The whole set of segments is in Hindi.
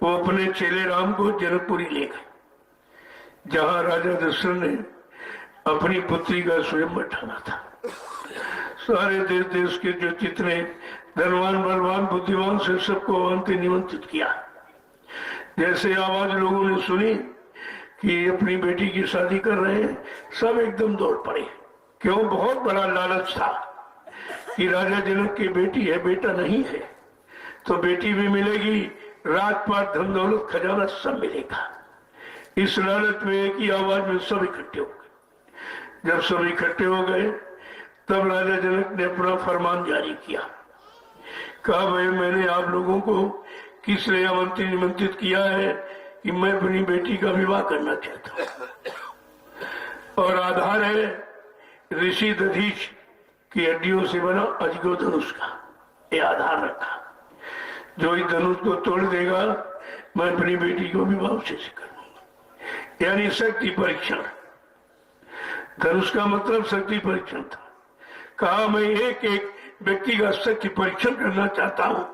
वो अपने चेले राम को जनकपुरी ले गए, जहां राजा दशरथ ने अपनी पुत्री का स्वयं बैठाना था। सारे देश देश के जो जितने धनवान बलवान बुद्धिमान से सबको अंतिम निमंत्रित किया। जैसे आवाज लोगों ने सुनी कि अपनी बेटी की शादी कर रहे हैं, सब एकदम दौड़ पड़े। क्यों? बहुत बड़ा लालच था कि राजा जनक की बेटी है, बेटा नहीं है, तो बेटी भी मिलेगी, राजपाट धन दौलत खजाना सब मिलेगा। इस लालच में एक ही आवाज में सब इकट्ठे हो गए। जब सब इकट्ठे हो गए तब राजा जनक ने अपना फरमान जारी किया। कहा, भाई मैंने आप लोगों को किस लिए निमंत्रित किया है कि मैं अपनी बेटी का विवाह करना चाहता हूं, और आधार है ऋषि दधीच की हड्डियों से बना अजगो धनुष का। ये आधार रखा, जो इस धनुष को तोड़ देगा मैं अपनी बेटी को विवाह से करूंगा। यानी शक्ति परीक्षण। धनुष का मतलब शक्ति परीक्षण था। कहा, मैं एक एक व्यक्ति का शक्ति परीक्षण करना चाहता हूं,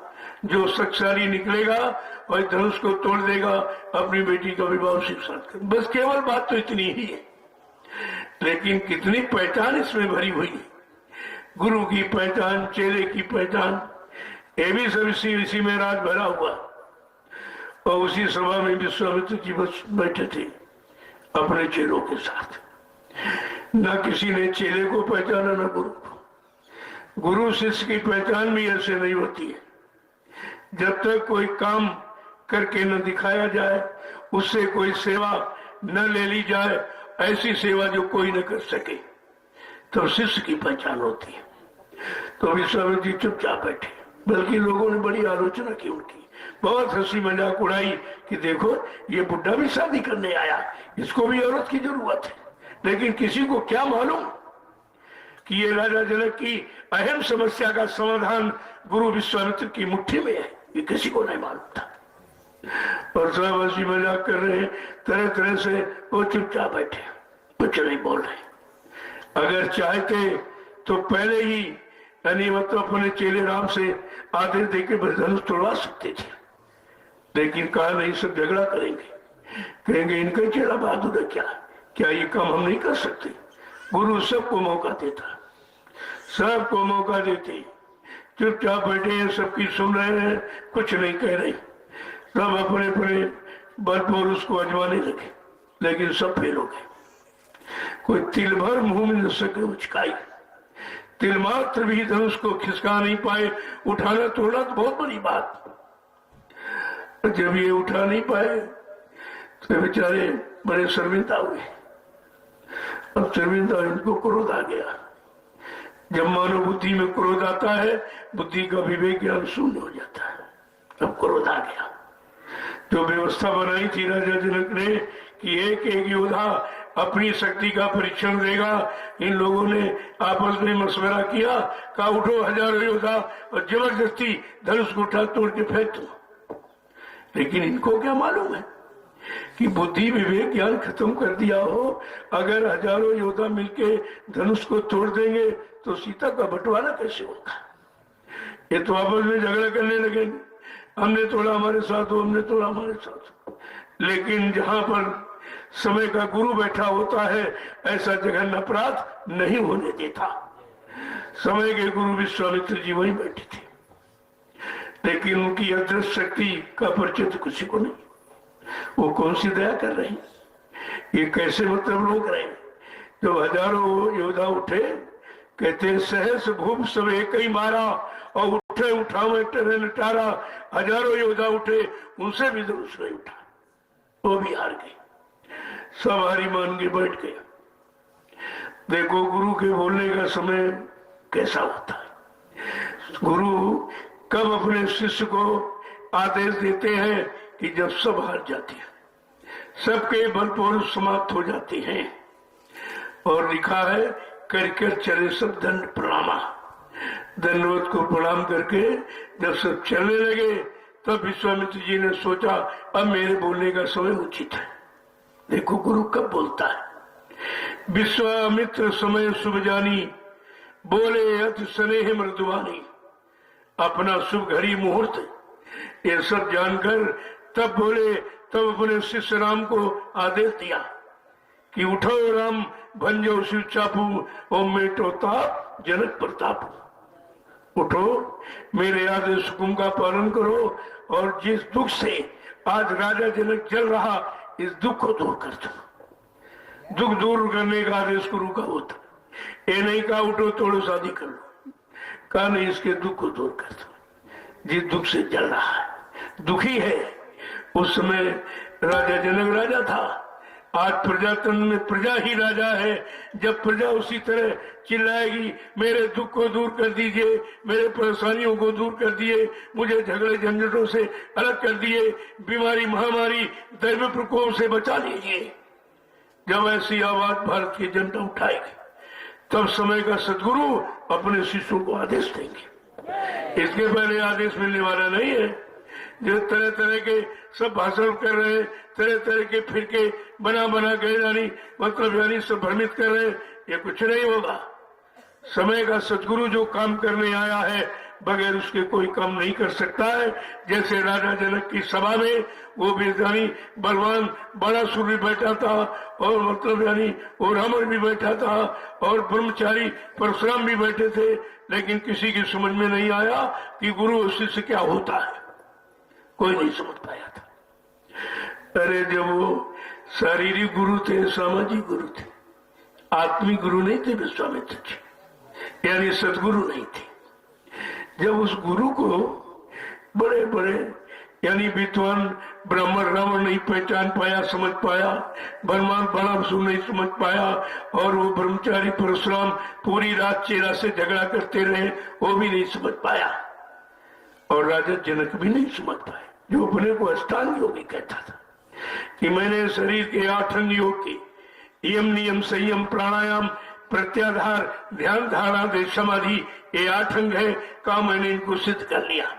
जो शक्तिशाली निकलेगा और धनुष को तोड़ देगा, अपनी बेटी का विवाह से साथ कर। बस केवल बात तो इतनी ही है, लेकिन कितनी पहचान इसमें भरी हुई है। गुरु की पहचान, चेले की पहचान, ये भी सब इसी में राज भरा हुआ। और उसी सभा में विश्वामित्र जी बस बैठे थे अपने चेलों के साथ। न किसी ने चेले को पहचाना, न गुरु को। गुरु शिष्य की पहचान भी ऐसे नहीं होती है। जब तक कोई काम करके न दिखाया जाए, उससे कोई सेवा न ले ली जाए, ऐसी सेवा जो कोई न कर सके, तो शिष्य की पहचान होती है। तो विश्वामित्र जी चुपचाप बैठे, बल्कि लोगों ने बड़ी आलोचना की उनकी, बहुत हंसी मजाक उड़ाई कि देखो ये बुढ़ा भी शादी करने आया, इसको भी औरत की जरूरत है। लेकिन किसी को क्या मालूम कि ये राजा जनक की अहम समस्या का समाधान गुरु विश्वामित्र की मुट्ठी में है, ये किसी को नहीं मालूम था। और सब हंसी मजाक कर रहे हैं तरह तरह से, वो चुपचाप बैठे, कुछ नहीं बोल रहे। अगर चाहते तो पहले ही यानी मतलब अपने चेले राम से आदेश देकर धनुष तोड़वा सकते थे, लेकिन कहा नहीं, सब झगड़ा करेंगे, कहेंगे इनका चेला बहादुर है क्या ये काम हम नहीं कर सकते। गुरु सबको मौका देता, सबको मौका देते। चुपचाप बैठे, सबकी सुन रहे हैं, कुछ नहीं कह रहे। सब अपने अपने बल पर उसको अजमाने लगे, लेकिन सब फेल हो गए। कोई तिल भर मुंह में न सके उचकाई, तिल मात्र भी धनुष को खिसका नहीं पाए। उठाना तोड़ना तो बहुत बड़ी बात, जब ये उठा नहीं पाए तो बेचारे बड़े शर्मिंदा हुए। अब शर्मिंदा, इनको क्रोध आ गया। जब मानव बुद्धि में क्रोध आता है, बुद्धि का विवेक ज्ञान शून्य हो जाता है। अब क्रोध आ गया। जो व्यवस्था बनाई थी राजा जनक ने कि एक एक योद्धा अपनी शक्ति का परीक्षण देगा, इन लोगों ने आपस में मशवरा किया, कहा उठो हजारों योद्धा और जबरदस्ती धनुष को उठा तोड़ के फेंक दो। लेकिन इनको क्या मालूम है कि बुद्धि विवेक ज्ञान खत्म कर दिया हो। अगर हजारों योद्धा मिलके धनुष को तोड़ देंगे तो सीता का बंटवारा कैसे होगा। ये तो आपस में झगड़ा करने लगेंगे, हमने तोड़ा हमारे साथ हो, हमने तोड़ा हमारे साथ हो। लेकिन जहां पर समय का गुरु बैठा होता है, ऐसा जघन्य अपराध नहीं होने देता। समय के गुरु विश्वामित्र जी वहीं बैठे थे, लेकिन उनकी अदृश्य शक्ति का परिचय तो किसी को नहीं। वो कौन सी दया कर रहे हैं, ये कैसे मतलब लोग रहे। जब हजारों योद्धा उठे, कहते सहस भूप सब एक ही मारा, और उठे उठावे टरे नटारा। हजारों योद्धा उठे, उनसे भी धनुष नहीं उठा, वो भी हार गए। सब हारी मान के बैठ गए। देखो गुरु के बोलने का समय कैसा होता है। गुरु कब अपने शिष्य को आदेश देते हैं कि जब सब हार जाते हैं, सबके बल पर समाप्त हो जाते हैं। और लिखा है कर कर चले सब दंड प्रणामा। दंडवत को प्रणाम करके जब सब चलने लगे, तब विश्वामित्र जी ने सोचा अब मेरे बोलने का समय उचित है। देखो गुरु कब बोलता है। विश्वामित्र समय शुभ जानी, बोले अति स्नेह मृदुवानी। अपना शुभ घड़ी मुहूर्त ये सब जानकर तब बोले, तब अपने शिष्य राम को आदेश दिया कि उठो राम, भंजो शिव चापू, और मेटो ताप जनक प्रताप। उठो, मेरे आदेश हुक्म का पालन करो, और जिस दुख से आज राजा जनक जल रहा, इस दुख को दूर कर दो। दुख दूर करने का आदेश गुरु का होता। ये नहीं कहा उठो तोड़ो शादी कर लो, कहा नहीं, इसके दुख को दूर कर दो। जिस दुख से जल रहा है, दुखी है। उस समय राजा जनक राजा था, आज प्रजातंत्र में प्रजा ही राजा है। जब प्रजा उसी तरह चिल्लाएगी, मेरे दुख को दूर कर दीजिए, मेरे परेशानियों को दूर कर दिए, मुझे झगड़े झंझटों से अलग कर दिए, बीमारी महामारी दैव प्रकोप से बचा लीजिए, जब ऐसी आवाज भारत की जनता उठाएगी, तब समय का सदगुरु अपने शिष्यों को आदेश देंगे। इसके पहले आदेश मिलने वाला नहीं है। जो तरह तरह के सब भाषण कर रहे हैं, तरह तरह के फिरके बना के यानी सब भ्रमित कर रहे हैं, ये कुछ नहीं होगा। समय का सदगुरु जो काम करने आया है, बगैर उसके कोई काम नहीं कर सकता है। जैसे राजा जनक की सभा में वो भी बलवान बड़ा सुर भी बैठा था, और यानी वो रावण भी बैठा था, और ब्रह्मचारी परशुराम भी बैठे थे, लेकिन किसी की समझ में नहीं आया कि गुरु और शिष्य क्या होता है। कोई नहीं समझ पाया था। अरे जब वो शारीरिक गुरु थे, सामाजिक गुरु थे, आत्मिक गुरु नहीं थे विश्वामित्र जी, यानी सदगुरु नहीं थे। जब उस गुरु को बड़े बड़े यानी विद्वान ब्राह्मण रावण नहीं पहचान पाया, समझ पाया, बलवान बलासुर नहीं समझ पाया, और वो ब्रह्मचारी परशुराम पूरी रात चेला से झगड़ा करते रहे, वो भी नहीं समझ पाया, और राजा जनक भी नहीं समझ पाए, जो अपने को अष्टांग योगी कहता था कि मैंने शरीर के 8 अंग योग के यम नियम संयम प्राणायाम प्रत्याधार ध्यान धारणा दे समाधि, ये 8 अंग है का मैंने इनको सिद्ध कर लिया।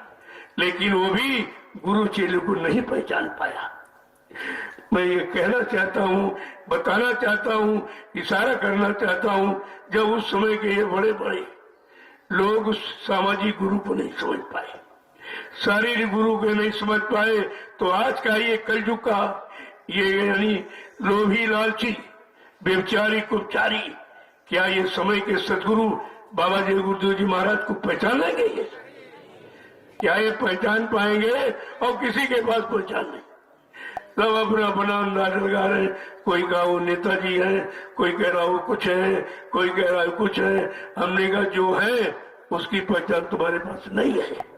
लेकिन वो भी गुरु चेले को नहीं पहचान पाया। मैं ये कहना चाहता हूँ, बताना चाहता हूँ, इशारा करना चाहता हूँ, जब उस समय के ये बड़े बड़े लोग उस सामाजिक गुरु को नहीं समझ पाए, शारीरिक गुरु को नहीं समझ पाए, तो आज का ये कलयुग का ये यानी लोभी लालची व्यभिचारी कुपचारी, क्या ये समय के सदगुरु बाबा जय गुरुदेव जी महाराज को पहचान लेंगे? ये क्या ये पहचान पाएंगे? और किसी के पास पहचान नहीं। सब अपना अपना अंदाज लगा रहे, कोई कहा वो नेताजी है, कोई कह रहा वो कुछ है, कोई कह रहा है कुछ है। हमने कहा जो है उसकी पहचान तुम्हारे पास नहीं है।